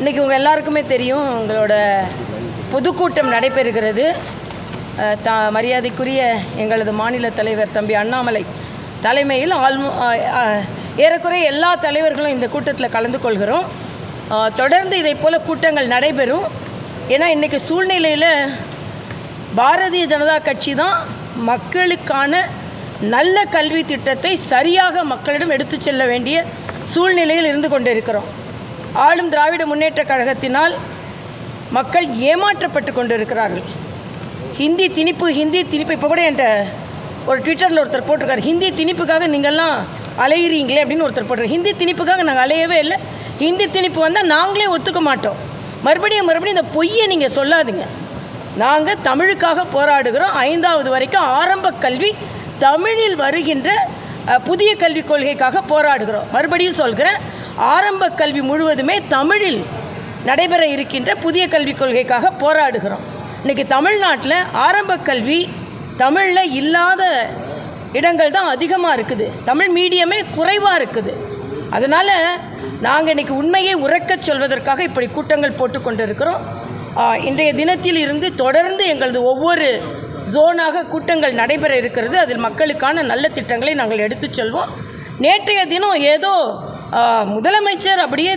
இன்றைக்கி உங்கள் எல்லாருக்குமே தெரியும், உங்களோட பொதுக்கூட்டம் நடைபெறுகிறது. மரியாதைக்குரிய எங்களது மாநில தலைவர் தம்பி அண்ணாமலை தலைமையில் ஏறக்குறைய எல்லா தலைவர்களும் இந்த கூட்டத்தில் கலந்து கொள்கிறோம். தொடர்ந்து இதை போல் கூட்டங்கள் நடைபெறும். ஏன்னா இன்றைக்கி சூழ்நிலையில் பாரதிய ஜனதா கட்சி தான் மக்களுக்கான நல்ல கல்வி திட்டத்தை சரியாக மக்களிடம் எடுத்து செல்ல வேண்டிய சூழ்நிலையில் இருந்து கொண்டிருக்கிறோம். ஆளும் திராவிட முன்னேற்ற கழகத்தினால் மக்கள் ஏமாற்றப்பட்டு கொண்டிருக்கிறார்கள். ஹிந்தி திணிப்பு இப்போ கூட என்கிட்ட ஒரு ட்விட்டரில் ஒருத்தர் போட்டிருக்காரு, ஹிந்தி திணிப்புக்காக நீங்கள்லாம் அலையிறீங்களே அப்படின்னு ஒருத்தர் போட்டிருக்காரு. ஹிந்தி திணிப்புக்காக நாங்கள் அலையவே இல்லை. ஹிந்தி திணிப்பு வந்தால் நாங்களே ஒத்துக்க மாட்டோம். மறுபடியும் இந்த பொய்யை நீங்கள் சொல்லாதீங்க. நாங்கள் தமிழுக்காக போராடுகிறோம். 5வது வரைக்கும் ஆரம்ப கல்வி தமிழில் வருகின்ற புதிய கல்விக் கொள்கைக்காக போராடுகிறோம். மறுபடியும் சொல்கிறேன், ஆரம்ப கல்வி முழுவதுமே தமிழில் நடைபெற இருக்கின்ற புதிய கல்விக் கொள்கைக்காக போராடுகிறோம். இன்றைக்கி தமிழ்நாட்டில் ஆரம்ப கல்வி தமிழில் இல்லாத இடங்கள் தான் அதிகமாக இருக்குது. தமிழ் மீடியமே குறைவாக இருக்குது. அதனால் நாங்கள் இன்றைக்கி உண்மையை உறக்கச் சொல்வதற்காக இப்படி கூட்டங்கள் போட்டுக்கொண்டு இருக்கிறோம். இன்றைய தினத்தில் இருந்து தொடர்ந்து எங்களது ஒவ்வொரு ஜோனாக கூட்டங்கள் நடைபெற இருக்கிறது. அதில் மக்களுக்கான நல்ல திட்டங்களை நாங்கள் எடுத்து செல்வோம். நேற்றைய தினம் ஏதோ முதலமைச்சர் அப்படியே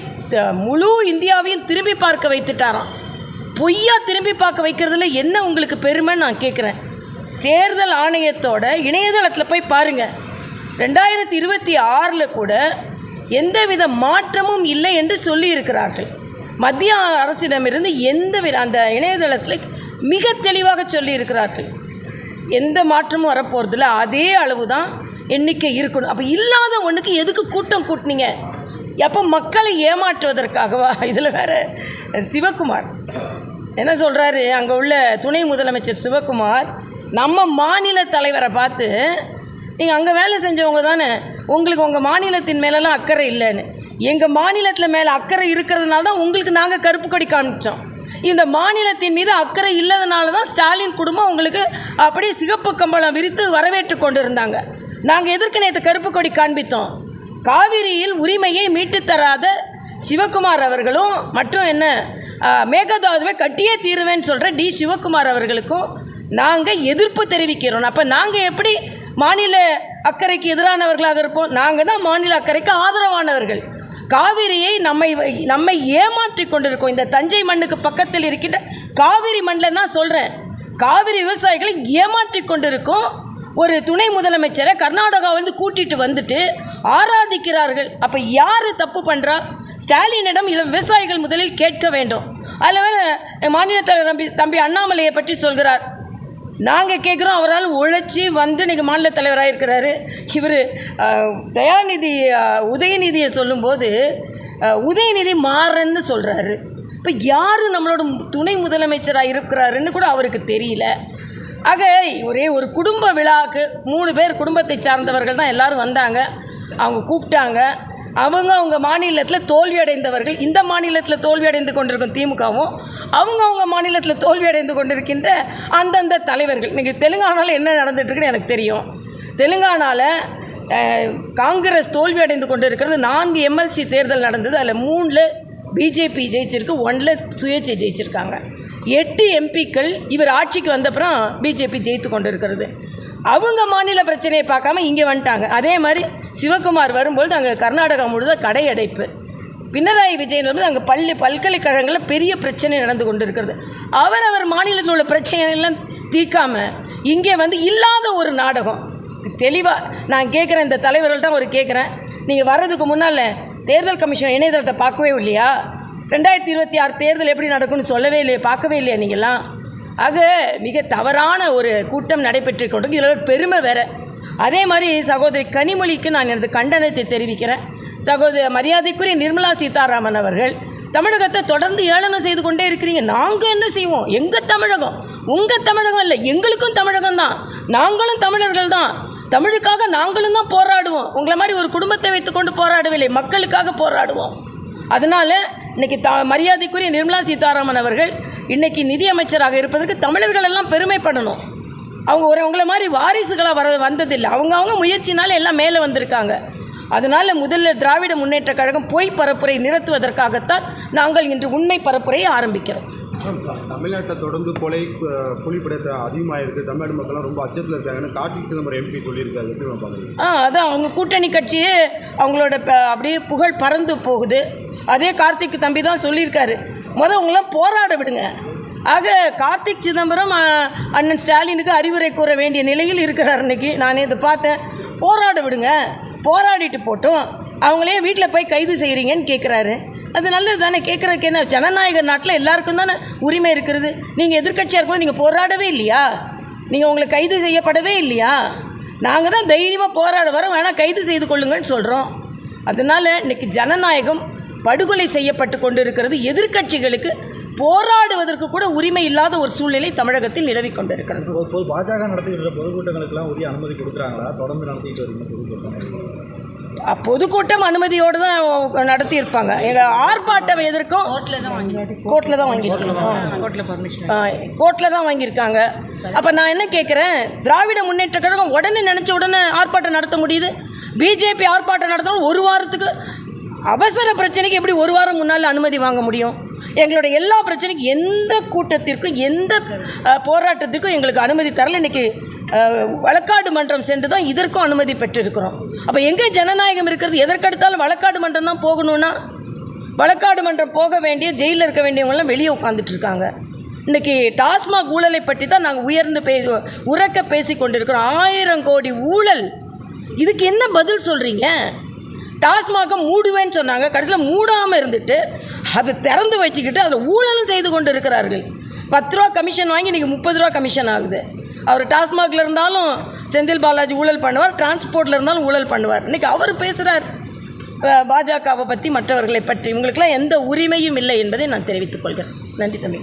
முழு இந்தியாவையும் திரும்பி பார்க்க வைத்துட்டாராம். பொய்யா திரும்பி பார்க்க வைக்கிறதுல என்ன உங்களுக்கு பெருமைன்னு நான் கேட்குறேன். தேர்தல் ஆணையத்தோட இணையதளத்தில் போய் பாருங்கள். 2026 கூட எந்தவித மாற்றமும் இல்லை என்று சொல்லியிருக்கிறார்கள். மத்திய அரசிடமிருந்து எந்தவித அந்த இணையதளத்தில் மிக தெளிவாக சொல்லியிருக்கிறார்கள். எந்த மாற்றமும் வரப்போகிறதில்ல, அதே அளவு தான் எண்ணிக்கை இருக்கணும். அப்போ இல்லாத ஒன்றுக்கு எதுக்கு கூட்டம் கூட்டினீங்க? எப்போ மக்களை ஏமாற்றுவதற்காகவா? இதில் வேறு சிவகுமார் என்ன சொல்கிறாரு, அங்கே உள்ள துணை முதலமைச்சர் சிவகுமார் நம்ம மாநில தலைவரை பார்த்து, நீங்கள் அங்கே வேலை செஞ்சவங்க தானே, உங்களுக்கு உங்கள் மாநிலத்தின் மேலெல்லாம் அக்கறை இல்லைன்னு. எங்கள் மாநிலத்தில் மேலே அக்கறை இருக்கிறதுனால தான் உங்களுக்கு நாங்கள் கருப்பு கொடி காமிச்சோம். இந்த மாநிலத்தின் மீது அக்கறை இல்லாதனால தான் ஸ்டாலின் குடும்பம் உங்களுக்கு அப்படியே சிகப்பு கம்பளம் விரித்து வரவேற்று கொண்டு இருந்தாங்க. நாங்கள் எதற்கு நேற்று கருப்பு கொடி காண்பித்தோம்? காவிரியில் உரிமையை மீட்டு தராத சிவகுமார் அவர்களும் மற்றும் என்ன மேகதாதுவை கட்டியே தீருவேன்னு சொல்கிற டி சிவகுமார் அவர்களுக்கும் நாங்கள் எதிர்ப்பு தெரிவிக்கிறோம். அப்போ நாங்கள் எப்படி மாநில அக்கறைக்கு எதிரானவர்களாக இருப்போம்? நாங்கள் தான் மாநில அக்கறைக்கு ஆதரவானவர்கள். காவிரியை நம்மை ஏமாற்றி கொண்டிருக்கோம். இந்த தஞ்சை மண்ணுக்கு பக்கத்தில் இருக்கின்ற காவிரி மண்ணில் தான் சொல்கிறேன், காவிரி விவசாயிகளை ஏமாற்றி கொண்டிருக்கோம். ஒரு துணை முதலமைச்சரை கர்நாடகாவிலிருந்து கூட்டிகிட்டு வந்துட்டு ஆராதிக்கிறார்கள். அப்போ யார் தப்பு பண்ணுறா? ஸ்டாலினிடம் விவசாயிகள் முதலில் கேட்க வேண்டும். அதில் மாநில தலைவர் தம்பி அண்ணாமலையை பற்றி சொல்கிறார். நாங்கள் கேட்குறோம், அவரால் உழைச்சி வந்து இன்றைக்கி மாநில தலைவராக இருக்கிறாரு. இவர் தயாநிதி உதயநிதியை சொல்லும்போது உதயநிதி மாறன்னு சொல்கிறாரு. இப்போ யார் நம்மளோட துணை முதலமைச்சராக இருக்கிறாருன்னு கூட அவருக்கு தெரியல. ஆக ஒரே ஒரு குடும்ப விழாவுக்கு 3 பேர் குடும்பத்தை சார்ந்தவர்கள் தான் எல்லோரும் வந்தாங்க. அவங்க கூப்பிட்டாங்க. அவங்க மாநிலத்தில் தோல்வியடைந்தவர்கள், இந்த மாநிலத்தில் தோல்வியடைந்து கொண்டிருக்கும் திமுகவும் அவங்க மாநிலத்தில் தோல்வியடைந்து கொண்டிருக்கின்ற அந்தந்த தலைவர்கள். இன்றைக்கி தெலுங்கானாவில் என்ன நடந்துகிட்ருக்குன்னு எனக்கு தெரியும். தெலுங்கானாவில் காங்கிரஸ் தோல்வியடைந்து கொண்டு இருக்கிறது. 4 MLC தேர்தல் நடந்தது. அதில் 3ல் பிஜேபி ஜெயிச்சிருக்கு, 1ல் சுயேட்சை ஜெயிச்சிருக்காங்க. 8 MPக்கள் இவர் ஆட்சிக்கு வந்தப்புறம் பிஜேபி ஜெயித்து கொண்டு இருக்கிறது. அவங்க மாநில பிரச்சனையை பார்க்காம இங்கே வந்துட்டாங்க. அதே மாதிரி சிவகுமார் வரும்பொழுது அங்கே கர்நாடகா முழுவதும் கடை அடைப்பு. பினராயி விஜயன் வரும்போது அங்கே பல்கலைக்கழகங்களில் பெரிய பிரச்சனை நடந்து கொண்டு இருக்கிறது. அவர் மாநிலத்தில் உள்ள பிரச்சனையெல்லாம் தீர்க்காமல் இங்கே வந்து இல்லாத ஒரு நாடகம். தெளிவாக நான் கேட்குறேன், இந்த தலைவர்கள்ட்ட கேட்குறேன், நீங்கள் வர்றதுக்கு முன்னால் தேர்தல் கமிஷன் இணையதளத்தை பார்க்கவே இல்லையா? 2026 தேர்தல் எப்படி நடக்கும்னு சொல்லவே இல்லையா? பார்க்கவே இல்லையா நீங்கள்லாம்? ஆக மிக தவறான ஒரு கூட்டம் நடைபெற்று கொண்டு இதில் பெருமை வேறு. அதே மாதிரி சகோதரி கனிமொழிக்கு நான் எனது கண்டனத்தை தெரிவிக்கிறேன். மரியாதைக்குரிய நிர்மலா சீதாராமன் அவர்கள் தமிழகத்தை தொடர்ந்து ஏளனம் செய்து கொண்டே இருக்கிறீங்க. நாங்கள் என்ன செய்வோம்? எங்கள் தமிழகம் உங்கள் தமிழகம் இல்லை, எங்களுக்கும் தமிழகம் தான். நாங்களும் தமிழர்கள் தான். தமிழுக்காக நாங்களும் தான் போராடுவோம். உங்களை மாதிரி ஒரு குடும்பத்தை வைத்துக்கொண்டு போராடவில்லை, மக்களுக்காக போராடுவோம். அதனால் இன்றைக்கி மரியாதைக்குரிய நிர்மலா சீதாராமன் அவர்கள் இன்றைக்கி நிதியமைச்சராக இருப்பதற்கு தமிழர்கள் எல்லாம் பெருமைப்படணும். அவங்க உங்களை மாதிரி வாரிசுகளாக வந்ததில்லை. அவங்க முயற்சினால எல்லாம் மேலே வந்திருக்காங்க. அதனால் முதல்ல திராவிட முன்னேற்ற கழகம் பொய் பரப்புரை நிறுத்துவதற்காகத்தான் நாங்கள் இன்று உண்மை பரப்புரையை ஆரம்பிக்கிறோம். தமிழ்நாட்டை தொடர்ந்து புலிப்படத்தை அதிகமாக இருக்குது, தமிழ்நாடு மக்கள்லாம் ரொம்ப அச்சத்தில் இருக்காங்கன்னு கார்த்திக் சிதம்பரம் எம்பி சொல்லியிருக்காரு. எப்படி பார்க்குறீங்க? அதான் அவங்க கூட்டணி கட்சியே அவங்களோட அப்படியே புகழ் பறந்து போகுது. அதே கார்த்திக் தம்பி தான் சொல்லியிருக்காரு, அவங்களாம் போராட விடுங்க. ஆக கார்த்திக் சிதம்பரம் அண்ணன் ஸ்டாலினுக்கு அறிவுரை கூற வேண்டிய நிலையில் இருக்கிறார். இன்றைக்கி நானே இதை பார்த்தேன். போராட விடுங்க, போராடிட்டு போட்டோம், அவங்களே வீட்டில் போய் கைது செய்கிறீங்கன்னு கேட்குறாரு. அது நல்லது தானே. கேட்குறதுக்கு என்ன, ஜனநாயக நாட்டில் எல்லாருக்கும் தானே உரிமை இருக்கிறது. நீங்கள் எதிர்க்கட்சியாக இருக்கும்போது நீங்கள் போராடவே இல்லையா? நீங்கள் உங்களை கைது செய்யப்படவே இல்லையா? நாங்கள் தான் தைரியமாக போராட வரோம், வேணால் கைது செய்து கொள்ளுங்கன்னு சொல்கிறோம். அதனால் இன்றைக்கி ஜனநாயகம் படுகொலை செய்யப்பட்டு கொண்டு இருக்கிறது. எதிர்க்கட்சிகளுக்கு போராடுவதற்கு கூட உரிமை இல்லாத ஒரு சூழ்நிலை தமிழகத்தில் நிலவி கொண்டிருக்கிறது. பாஜக நடத்துகின்ற பொதுக்கூட்டங்களுக்கெல்லாம் உரிய அனுமதி கொடுக்குறாங்களா? தொடர்ந்து நடத்திட்டு வருகிற பொதுக்கூட்டம் அனுமதியோடு தான் நடத்தியிருப்பாங்க. எங்கள் ஆர்ப்பாட்டம் எதற்கும் கோர்ட்டில் தான் வாங்கியிருக்காங்க. அப்போ நான் என்ன கேட்குறேன், திராவிட முன்னேற்ற கழகம் உடனே நினச்ச உடனே ஆர்ப்பாட்டம் நடத்த முடியுது. பிஜேபி ஆர்ப்பாட்டம் நடத்தணும் ஒரு வாரத்துக்கு. அவசர பிரச்சனைக்கு எப்படி ஒரு வாரம் முன்னால் அனுமதி வாங்க முடியும்? எங்களோட எல்லா பிரச்சனைக்கும் எந்த கூட்டத்திற்கும் எந்த போராட்டத்திற்கும் எங்களுக்கு அனுமதி தரல. இன்றைக்கி வழக்காடு மன்றம் சென்று தான் இதற்கும் அனுமதி பெற்றிருக்கிறோம். அப்போ எங்கே ஜனநாயகம் இருக்கிறது? எதற்கெடுத்தாலும் வழக்காடு மன்றம் தான் போகணும்னா வழக்காடு மன்றம் போக வேண்டிய, ஜெயிலில் இருக்க வேண்டியவங்களாம் வெளியே உட்காந்துட்ருக்காங்க. இன்றைக்கி டாஸ்மாக் ஊழலை பற்றி தான் நாங்கள் உறக்க பேசி கொண்டிருக்கிறோம். 1000 கோடி ஊழல். இதுக்கு என்ன பதில் சொல்கிறீங்க? டாஸ்மாகை மூடுவேன்னு சொன்னாங்க, கடைசியில் மூடாமல் இருந்துட்டு அதை திறந்து வச்சுக்கிட்டு அதில் ஊழலும் செய்து கொண்டு இருக்கிறார்கள். 10 ரூபா கமிஷன் வாங்கி இன்றைக்கி 30 ரூபா கமிஷன் ஆகுது. அவர் டாஸ்மாகில் இருந்தாலும் செந்தில் பாலாஜி ஊழல் பண்ணுவார், டிரான்ஸ்போர்ட்டில் இருந்தாலும் ஊழல் பண்ணுவார். இன்றைக்கி அவர் பேசுகிறார் பாஜகவை பற்றி, மற்றவர்களை பற்றி. இவங்களுக்கெல்லாம் எந்த உரிமையும் இல்லை என்பதை நான் தெரிவித்துக் கொள்கிறேன். நன்றி தம்பி.